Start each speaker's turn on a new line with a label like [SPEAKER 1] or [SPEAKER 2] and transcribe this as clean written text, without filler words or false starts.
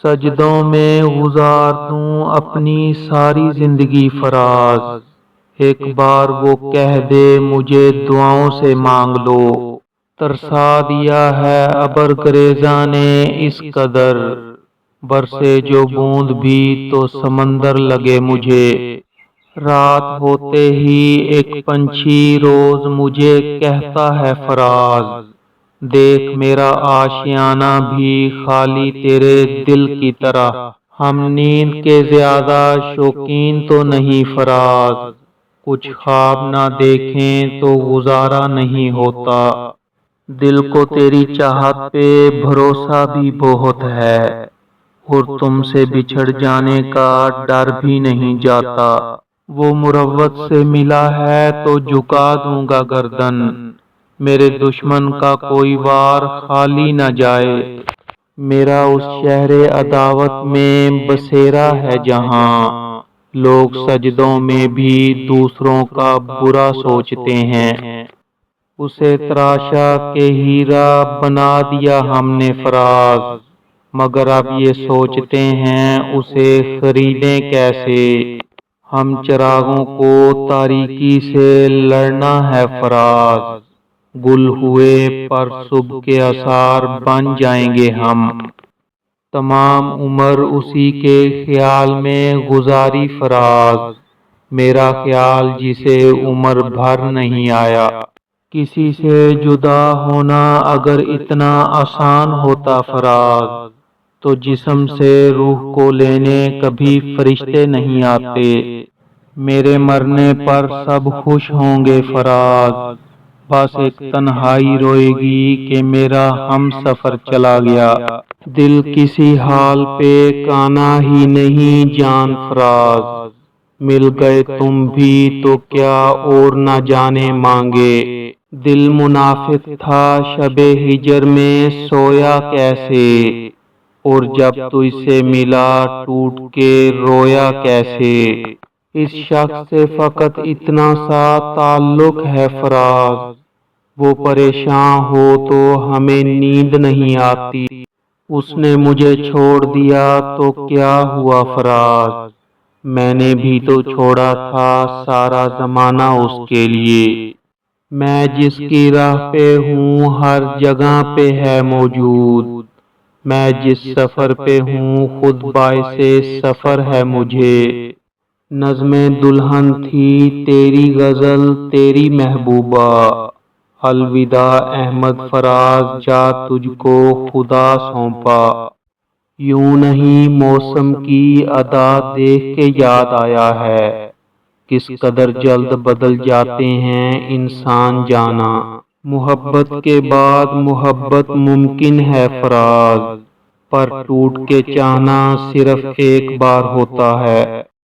[SPEAKER 1] سجدوں میں گزار دوں اپنی ساری زندگی فراز، ایک بار وہ کہہ دے مجھے دعاؤں سے مانگ لو۔ ترسا دیا ہے ابر گریزاں نے اس قدر، برسے جو بوند بھی تو سمندر لگے مجھے۔ رات ہوتے ہی ایک پنچھی روز مجھے کہتا ہے فراز، دیکھ میرا آشیانہ بھی خالی تیرے دل کی طرح۔ ہم نیند کے زیادہ شوقین تو نہیں فراز، کچھ خواب نہ دیکھیں تو گزارا نہیں ہوتا۔ دل کو تیری چاہت پہ بھروسہ بھی بہت ہے، اور تم سے بچھڑ جانے کا ڈر بھی نہیں جاتا۔ وہ مروت سے ملا ہے تو جھکا دوں گا گردن، میرے دشمن کا کوئی وار خالی نہ جائے۔ میرا اس شہر عداوت میں بسیرا ہے جہاں، لوگ سجدوں میں بھی دوسروں کا برا سوچتے ہیں۔ اسے تراشا کہ ہیرا بنا دیا ہم نے فراز، مگر اب یہ سوچتے ہیں اسے خریدیں کیسے۔ ہم چراغوں کو تاریکی سے لڑنا ہے فراز، گل ہوئے پر صبح کے آثار بن جائیں گے ہم۔ تمام عمر اسی کے خیال میں گزاری فراز، میرا خیال جسے عمر بھر نہیں آیا۔ کسی سے جدا ہونا اگر اتنا آسان ہوتا فراز، تو جسم سے روح کو لینے کبھی فرشتے نہیں آتے۔ میرے مرنے پر سب خوش ہوں گے فراز، بس ایک تنہائی روئے گی کہ میرا ہم سفر چلا گیا۔ دل کسی حال پہ کانا ہی نہیں جان فراز، مل گئے تم بھی تو کیا اور نہ جانے مانگے۔ دل منافق تھا شب ہجر میں سویا کیسے، اور جب تجھ سے ملا ٹوٹ کے رویا کیسے۔ اس شخص سے فقط اتنا سا تعلق ہے فراز، وہ پریشان ہو تو ہمیں نیند نہیں آتی۔ اس نے مجھے چھوڑ دیا تو کیا ہوا فراز، میں نے بھی تو چھوڑا تھا سارا زمانہ اس کے لیے۔ میں جس کی راہ پہ ہوں ہر جگہ پہ ہے موجود، میں جس سفر پہ ہوں خود باعث سفر ہے مجھے۔ نظم دلہن تھی تیری غزل تیری محبوبہ، الوداع احمد فراز جا تجھ کو خدا سونپا۔ یوں نہیں موسم کی ادا دیکھ کے یاد آیا ہے، کس قدر جلد بدل جاتے ہیں انسان جانا۔ محبت کے بعد محبت ممکن ہے فراز، پر ٹوٹ کے چاہنا صرف ایک بار ہوتا ہے۔